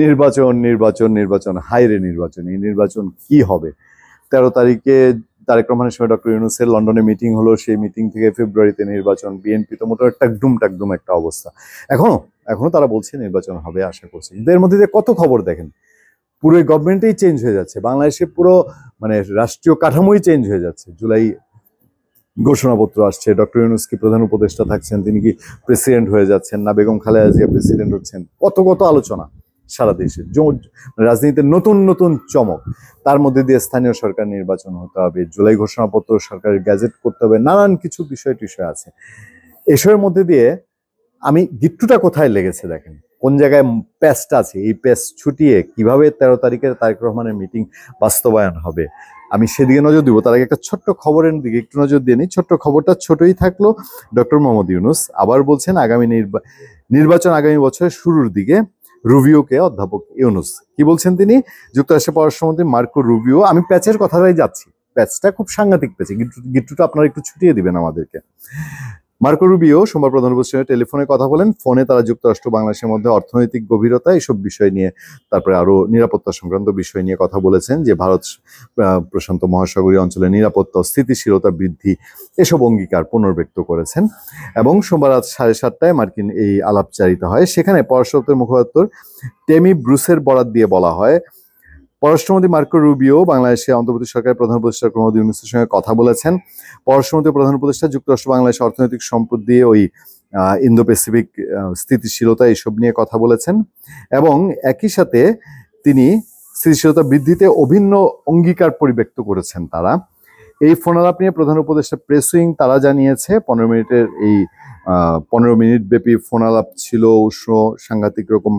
নির্বাচন নির্বাচন নির্বাচন, হাইরে নির্বাচন, এই নির্বাচন কি হবে? 13 তারিখে তারেক রহমানের সঙ্গে ডক্টর ইউনূসের লন্ডনে মিটিং হলো, সেই মিটিং থেকে ফেব্রুয়ারিতে নির্বাচন। বিএনপি তো মোটামুটি টাকডুম একটা অবস্থা। এখনো এখনো তারা বলছে নির্বাচন হবে, আশা করছি। কিন্তু এর মধ্যে কত খবর দেখেন, পুরো গভর্নমেন্টেই চেঞ্জ হয়ে যাচ্ছে, বাংলাদেশে পুরো মানে রাষ্ট্রীয় কাঠামোই চেঞ্জ হয়ে যাচ্ছে। জুলাই ঘোষণাপত্র আসছে, ডক্টর ইউনূস কি প্রধান উপদেষ্টা থাকছেন, তিনি কি প্রেসিডেন্ট হয়ে যাচ্ছেন, না বেগম খালেদা জিয়া প্রেসিডেন্ট হচ্ছেন, কত কত আলোচনা সারা দেশে, রাজনীতিতে নতুন নতুন চমক। তার মধ্যে দিয়ে স্থানীয় সরকার নির্বাচন হতে হবে, জুলাই ঘোষণাপত্র সরকারের গ্যাজেট করতে হবে, নানান কিছু বিষয় টিষয় আছে। এসবের মধ্যে দিয়ে আমি গিট্টুটা কোথায় লেগেছে দেখেন, কোন জায়গায় প্যাচটা আছে, এই প্যাচ ছুটিয়ে কিভাবে 13 তারিখের তারেক রহমানের মিটিং বাস্তবায়ন হবে আমি সেদিকে নজর দিব। তার আগে একটা ছোট্ট খবরের দিকে একটু নজর দিয়ে নিই। ছোট্ট খবরটা ছোটই থাকলো, ডক্টর মোহাম্মদ ইউনূস আবার বলছেন আগামী নির্বাচন আগামী বছরের শুরুর দিকে। রুবিওকে অধ্যাপক ইউনূস কি বলছেন, তিনি যুক্তরাষ্ট্রের পররাষ্ট্রমন্ত্রী মার্কো রুবিও, আমি প্যাচের কথাটাই যাচ্ছি, প্যাচটা খুব সাংঘাতিক প্যাচ, গিট্টুটা আপনারা একটু ছুটিয়ে দিবেন আমাদেরকে। মার্কো রুবিও সোমবার প্রধান উপদেষ্টার সঙ্গে টেলিফোনে কথা বলেন। ফোনে তারা যুক্তরাষ্ট্র বাংলাদেশের মধ্যে অর্থনৈতিক গভীরতা এসব বিষয় নিয়ে, তারপরে আরো নিরাপত্তা সংক্রান্ত বিষয় নিয়ে কথা বলেছেন, যে ভারত প্রশান্ত মহাসাগরীয় অঞ্চলের নিরাপত্তা ও স্থিতিশীলতা বৃদ্ধি এসব অঙ্গীকার পুনর্ব্যক্ত করেছেন। এবং সোমবার রাত 7:30টায় মার্কিন এই আলাপচারিত হয়। সেখানে পররাষ্ট্র মুখপাত্র টেমি ব্রুসের বরাত দিয়ে বলা হয়, পররাষ্ট্রমন্ত্রী মার্কো রুবিও বাংলাদেশে অন্তর্বর্তী সরকারের প্রধান উপদেষ্টা মোহাম্মদ ইউনূসের সঙ্গে কথা বলেছেন। পররাষ্ট্রমন্ত্রী প্রধান উপদেষ্টা যুক্তরাষ্ট্র বাংলাদেশের অর্থনৈতিক সম্পদ দিয়ে ওই ইন্দো প্যাসিফিক স্থিতিশীলতা এইসব নিয়ে কথা বলেছেন। এবং একই সাথে তিনি স্থিতিশীলতা বৃদ্ধিতে অভিন্ন অঙ্গীকার পরিব্যক্ত করেছেন। তারা এই ফোনালাপ নিয়ে প্রধান উপদেষ্টা প্রেস উইং তারা জানিয়েছে 15 মিনিটের এই 15 মিনিট ব্যাপী ফোনালাপ ছিল, উষ্ণ সাংঘাতিক রকম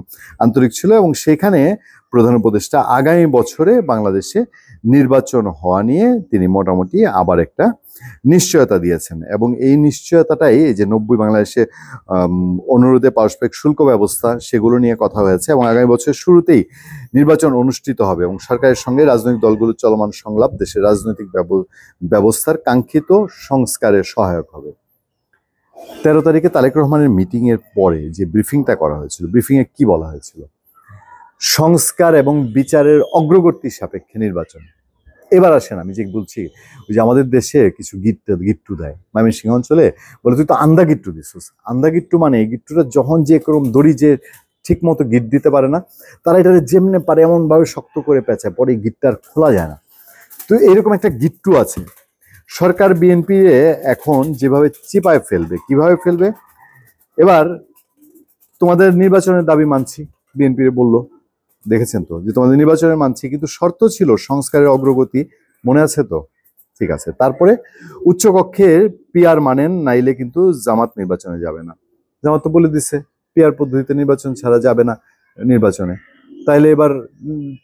আন্তরিক ছিল। এবং সেখানে প্রধান উপদেষ্টা আগামী বছরে বাংলাদেশে নির্বাচন হওয়া নিয়ে তিনি মোটামুটি আবার একটা নিশ্চয়তা দিয়েছেন। এবং এই নিশ্চয়তাটাই এই যে 90 বাংলাদেশে অনুরোধে পারস্পরিক শুল্ক ব্যবস্থা, সেগুলো নিয়ে কথা হয়েছে। এবং আগামী বছরের শুরুতেই নির্বাচন অনুষ্ঠিত হবে এবং সরকারের সঙ্গে রাজনৈতিক দলগুলোর চলমান সংলাপ দেশের রাজনৈতিক ব্যবস্থার কাঙ্ক্ষিত সংস্কারের সহায়ক হবে। 13 তারিখে তারেক রহমানের মিটিং এর পরে যে ব্রিফিংটা করা হয়েছিল, ব্রিফিংয়ে কি বলা হয়েছিল, সংস্কার এবং বিচারের অগ্রগতির সাপেক্ষে নির্বাচন। এবার আসেন, আমি যে বলছি ওই যে আমাদের দেশে কিছু গিট্টু দেয় ময়মনসিংহ অঞ্চলে, বলে তুই তো আন্দা গিট্টু দিছিস। আন্দা গিট্টু মানে এই গিট্টুটা যখন যে এরকম দড়ি যে ঠিক মতো গিট দিতে পারে না, তারা এটা যেমনে পারে এমনভাবে শক্ত করে পেঁচায়, পরে এই গিটটা আর খোলা যায় না। তো এরকম একটা গিট্টু আছে। সরকার বিএনপি এখন যেভাবে চিপায় ফেলবে, কিভাবে ফেলবে, এবার তোমাদের নির্বাচনের দাবি মানছি, বিএনপি বললো, দেখেছেন তো যে তোমাদের নির্বাচনের মানছি, কিন্তু শর্ত ছিল সংস্কারের অগ্রগতি, মনে আছে তো? ঠিক আছে। তারপরে উচ্চকক্ষের পিআর মানেন, নাইলে কিন্তু জামাত নির্বাচনে যাবে না। জামাত তো বলে দিচ্ছে পিআর পদ্ধতিতে নির্বাচন ছাড়া যাবে না নির্বাচনে। তাইলে এবার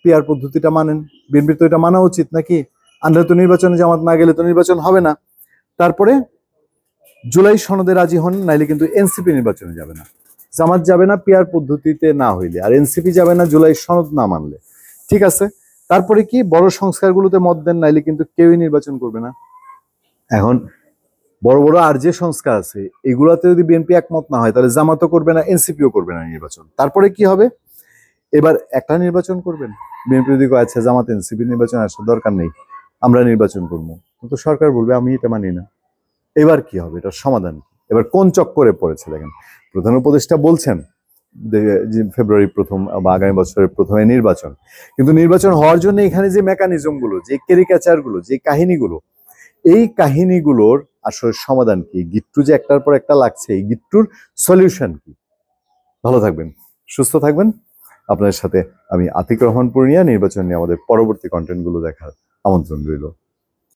পিআর পদ্ধতিটা মানেন, বিএনপির তো এটা মানা উচিত নাকি? আন্দাজ তো নির্বাচনে জামাত না গেলে তো নির্বাচন হবে না। তারপরে জুলাই সনদে রাজি হন, নাইলে কিন্তু এনসিপি নির্বাচনে যাবে না। জামাত যাবে না পিআর পদ্ধতিতে না হইলে, আর এনসিপি যাবে না জুলাই সনদ না মানলে। ঠিক আছে। তারপরে কি, বড় সংস্কারগুলোতে মত দেন, নাইলে কিন্তু কেউই নির্বাচন করবে না। এখন বড় বড় আর যে সংস্কার আছে এগুলাতে যদি বিএনপি একমত না হয়, তাহলে জামাতও করবে না, এনসিপিও করবে না নির্বাচন। তারপরে কি হবে, এবার একটা নির্বাচন করবেন। বিএনপি যদি কয় আচ্ছা জামাত এনসিপি নির্বাচন আসার দরকার নেই, আমরা নির্বাচন করবো, তো সরকার বলবে আমি এটা মানি না। এবার কি হবে, এটার সমাধান কি? এবার কোন চক্করে পড়েছে দেখেন। প্রধান উপদেষ্টা বলছেন ফেব্রুয়ারি প্রথম বা আগামী বছরের প্রথমে নির্বাচন, কিন্তু নির্বাচন হওয়ার জন্য এখানে যে মেকানিজম গুলো, যে ক্যারিকেচার গুলো, যে কাহিনীগুলো, এই কাহিনীগুলোর আসলে সমাধান কি? গিট্টু যে একটার পর একটা লাগছে, এই গিট্টুর সলিউশন কি? ভালো থাকবেন, সুস্থ থাকবেন। আপনাদের সাথে আমি আতিক রহমান পূর্ণিয়া। নির্বাচন নিয়ে আমাদের পরবর্তী কন্টেন্ট গুলো দেখার আমন্ত্রণ রইল।